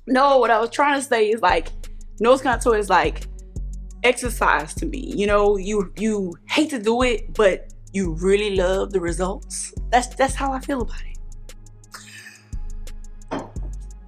No, what I was trying to say is like nose contour is like exercise to me. You know, you hate to do it, but you really love the results. That's how I feel about it.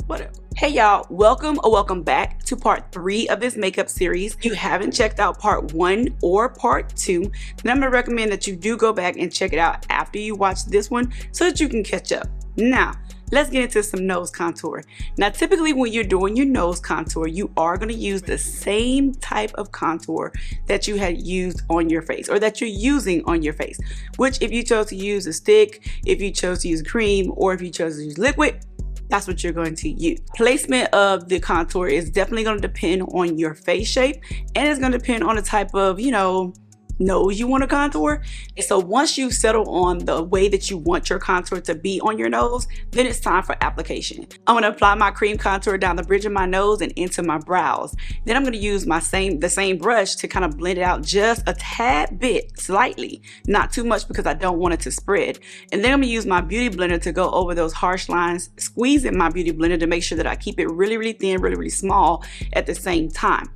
Whatever. Hey y'all, welcome back to part 3 of this makeup series. If you haven't checked out part 1 or part 2, then I'm gonna recommend that you do go back and check it out after you watch this one so that you can catch up. Now, let's get into some nose contour. Now, typically when you're doing your nose contour, you are going to use the same type of contour that you had used on your face, or that you're using on your face, which if you chose to use a stick, if you chose to use cream, or if you chose to use liquid, that's what you're going to use. Placement of the contour is definitely going to depend on your face shape, and it's going to depend on the type of, nose you want to contour. And so once you settle on the way that you want your contour to be on your nose, then it's time for application. I'm going to apply my cream contour down the bridge of my nose and into my brows. Then I'm going to use the same brush to kind of blend it out just a tad bit, slightly, not too much because I don't want it to spread. And then I'm going to use my beauty blender to go over those harsh lines, squeezing my beauty blender to make sure that I keep it really, really thin, really, really small at the same time.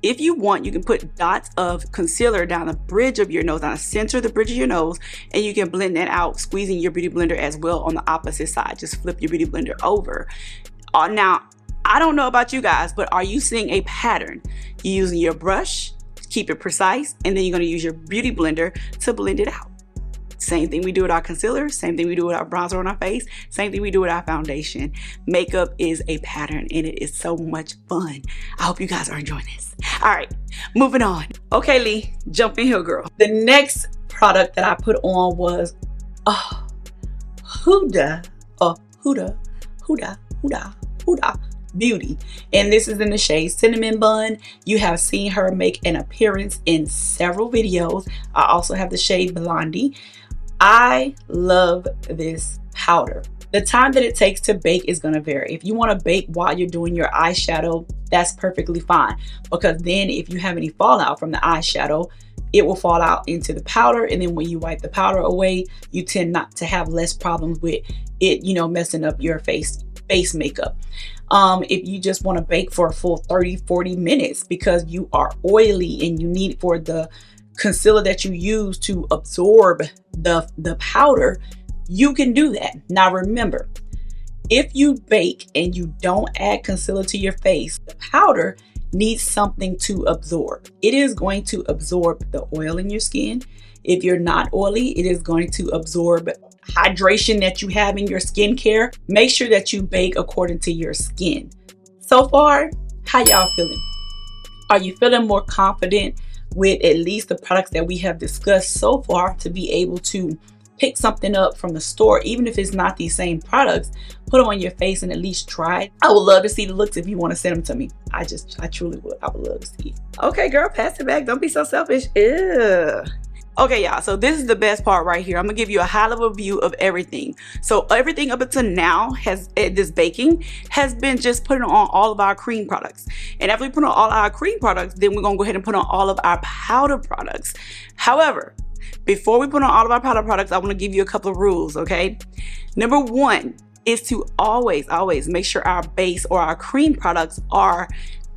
If you want, you can put dots of concealer down the bridge of your nose, down the center of the bridge of your nose, and you can blend that out, squeezing your beauty blender as well on the opposite side. Just flip your beauty blender over. Now, I don't know about you guys, but are you seeing a pattern? You're using your brush, keep it precise, and then you're going to use your beauty blender to blend it out. Same thing we do with our concealer, same thing we do with our bronzer on our face, same thing we do with our foundation. Makeup is a pattern and it is so much fun. I hope you guys are enjoying this. All right, moving on. Okay, Lee, jump in here, girl. The next product that I put on was hoooah Beauty, and this is in the shade Cinnamon Bun. You have seen her make an appearance in several videos. I also have the shade Blondie. I love this powder. The time that it takes to bake is going to vary. If you want to bake while you're doing your eyeshadow, that's perfectly fine, because then if you have any fallout from the eyeshadow, it will fall out into the powder, and then when you wipe the powder away, you tend not to have less problems with it, messing up your face makeup. If you just want to bake for a full 30-40 minutes because you are oily and you need for the concealer that you use to absorb the powder, you can do that. Now remember, if you bake and you don't add concealer to your face, the powder needs something to absorb. It is going to absorb the oil in your skin. If you're not oily, it is going to absorb hydration that you have in your skincare. Make sure that you bake according to your skin. So far, how y'all feeling? Are you feeling more confident with at least the products that we have discussed so far to be able to pick something up from the store, even if it's not these same products, put them on your face and at least try it? I would love to see the looks if you want to send them to me. I truly would. I would love to see it. Okay, girl, pass it back. Don't be so selfish. Ew. Okay, y'all, so this is the best part right here. I'm gonna give you a high level view of everything. So everything up until now this baking has been just putting on all of our cream products. And after we put on all our cream products, then we're gonna go ahead and put on all of our powder products. However, before we put on all of our powder products, I wanna give you a couple of rules, okay? Number 1 is to always make sure our base or our cream products are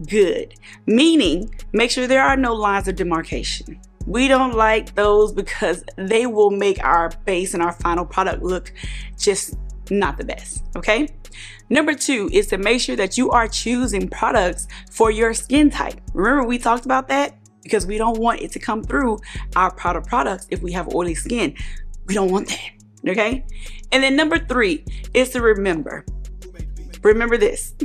good. Meaning, make sure there are no lines of demarcation. We don't like those because they will make our base and our final product look just not the best, okay? Number 2 is to make sure that you are choosing products for your skin type. Remember we talked about that? Because we don't want it to come through our powder products if we have oily skin. We don't want that, okay? And then number 3 is to remember this.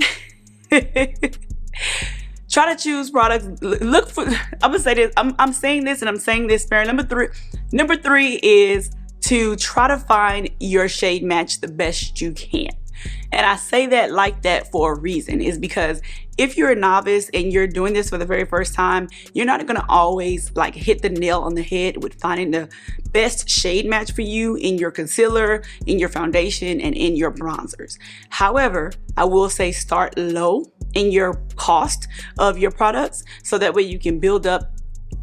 Try to choose products. Look for, I'm gonna say this, I'm saying this and I'm saying this fair. Number three is to try to find your shade match the best you can. And I say that like that for a reason, is because if you're a novice and you're doing this for the very first time, you're not gonna always like hit the nail on the head with finding the best shade match for you in your concealer, in your foundation, and in your bronzers. However, I will say start low in your cost of your products so that way you can build up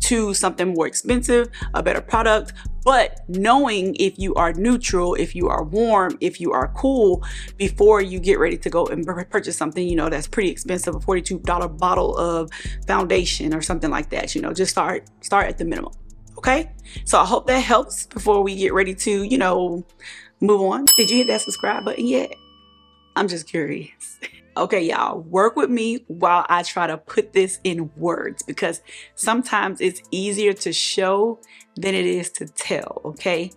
to something more expensive, a better product, But knowing if you are neutral, if you are warm, if you are cool, before you get ready to go and purchase something, you know, that's pretty expensive, a $42 bottle of foundation or something like that, you know, just start at the minimum. Okay, so I hope that helps before we get ready to, you know, move on. Did you hit that subscribe button yet? I'm just curious. Okay, y'all, work with me while I try to put this in words, because sometimes it's easier to show than it is to tell. Okay,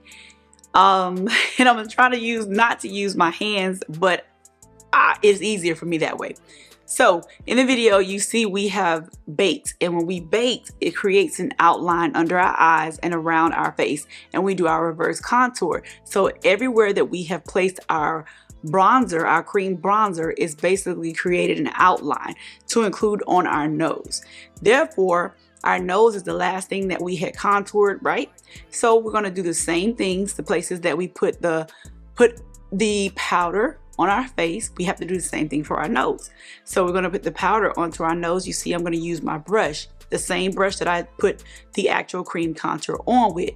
and I'm trying to not to use my hands, but it's easier for me that way. So in the video, you see we have baked, and when we baked, it creates an outline under our eyes and around our face, and we do our reverse contour. So everywhere that we have placed our bronzer, our cream bronzer, is basically created an outline to include on our nose. Therefore, our nose is the last thing that we had contoured, right? So we're going to do the same things, the places that we put the powder on our face, we have to do the same thing for our nose. So we're going to put the powder onto our nose. You see, I'm going to use my brush, the same brush that I put the actual cream contour on with.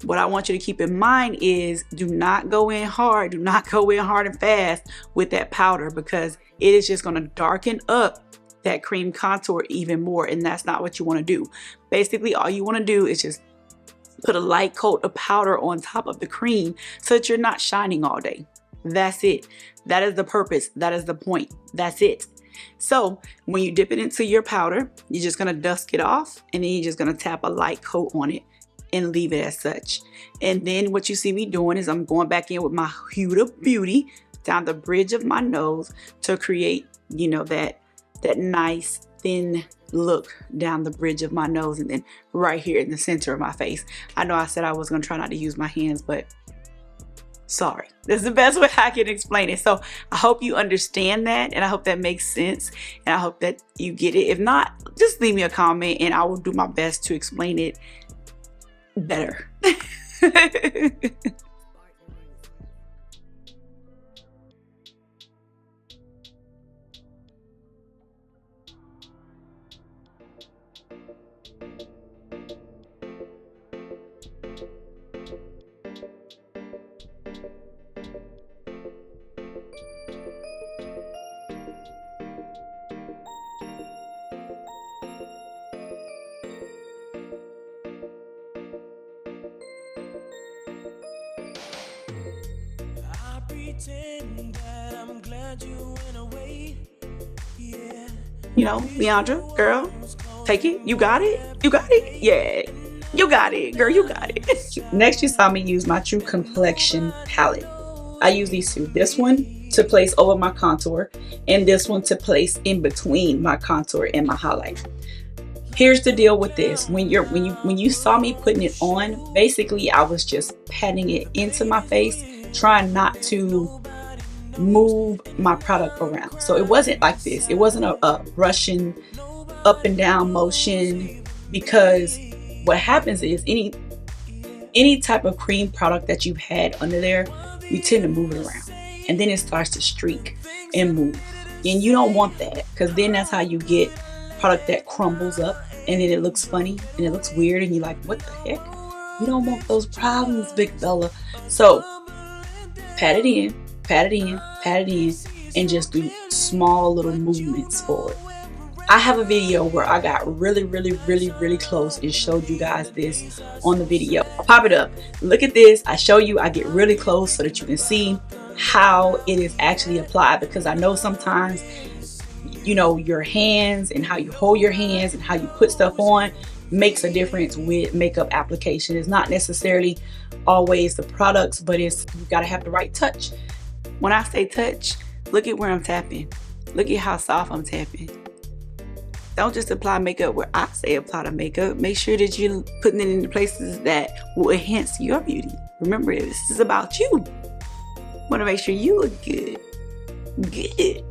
What I want you to keep in mind is do not go in hard. Do not go in hard and fast with that powder, because it is just going to darken up that cream contour even more, and that's not what you want to do. Basically, all you want to do is just put a light coat of powder on top of the cream so that you're not shining all day. That's it. That is the purpose. That is the point. That's it. So when you dip it into your powder, you're just going to dust it off, and then you're just going to tap a light coat on it and leave it as such. And then what you see me doing is I'm going back in with my Huda Beauty down the bridge of my nose to create, you know, that nice thin look down the bridge of my nose, and then right here in the center of my face. I know I said I was going to try not to use my hands, but sorry, this is the best way I can explain it. So I hope you understand that, and I hope that makes sense, and I hope that you get it. If not, just leave me a comment and I will do my best to explain it better. That I'm glad you went away. Yeah. You know, Leandra, girl, take it. You got it. You got it. Yeah, you got it, girl. You got it. Next, you saw me use my True Complexion palette. I use these two. This one to place over my contour, and this one to place in between my contour and my highlight. Here's the deal with this. When you saw me putting it on, basically I was just patting it into my face, trying not to move my product around. So it wasn't like this. It wasn't a rushing up and down motion, because what happens is any type of cream product that you've had under there, you tend to move it around, and then it starts to streak and move, and you don't want that, because then that's how you get product that crumbles up, and then it looks funny and it looks weird, and you're like, what the heck? You don't want those problems, big fella. So pat it in, pat it in, pat it in, and just do small little movements for it. I have a video where I got really close and showed you guys this on the video. I'll pop it up. Look at this. I show you, I get really close so that you can see how it is actually applied, because I know sometimes, you know, your hands and how you hold your hands and how you put stuff on makes a difference with makeup application. It's not necessarily always the products, but you gotta have the right touch. When I say touch, look at where I'm tapping. Look at how soft I'm tapping. Don't just apply makeup where I say apply the makeup. Make sure that you're putting it in the places that will enhance your beauty. Remember, this is about you. Want to make sure you look good. Good.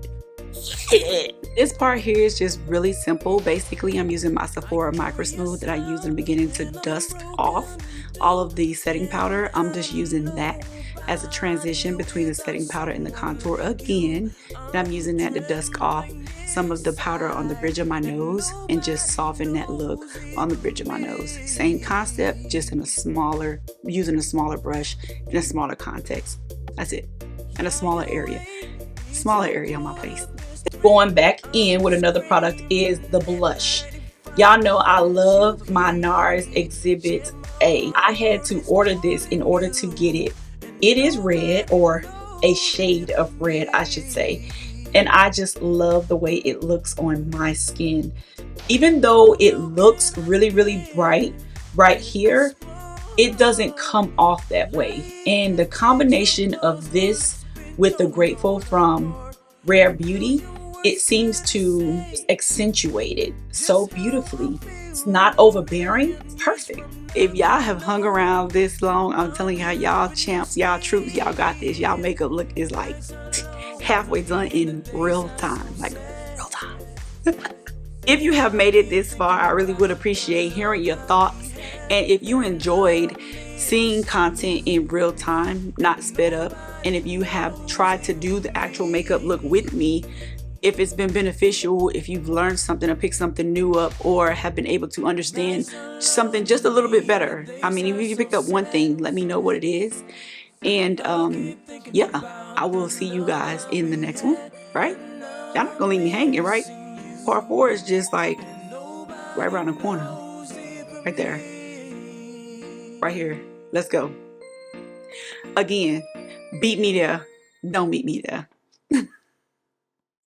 Yeah. This part here is just really simple. Basically, I'm using my Sephora Micro Smooth that I used in the beginning to dust off all of the setting powder. I'm just using that as a transition between the setting powder and the contour again. And I'm using that to dust off some of the powder on the bridge of my nose and just soften that look on the bridge of my nose. Same concept, just in a smaller, using a smaller brush in a smaller context. That's it. And a smaller area on my face. Going back in with another product is the blush. Y'all know I love my NARS Exhibit A. I had to order this in order to get it. It is red, or a shade of red, I should say. And I just love the way it looks on my skin. Even though it looks really, really bright right here, it doesn't come off that way. And the combination of this with the Grateful from Rare Beauty, it seems to accentuate it so beautifully. It's not overbearing, perfect. If y'all have hung around this long, I'm telling you how y'all champs, y'all troops, y'all got this. Y'all makeup look is like halfway done in real time, like real time. If you have made it this far, I really would appreciate hearing your thoughts. And if you enjoyed seeing content in real time, not sped up, and if you have tried to do the actual makeup look with me, if it's been beneficial, if you've learned something or picked something new up, or have been able to understand something just a little bit better. I mean, if you picked up one thing, let me know what it is. And yeah, I will see you guys in the next one, right? Y'all not gonna leave me hanging, right? Part 4 is just like right around the corner, right there, right here. Let's go. Again, beat me there. Don't beat me there.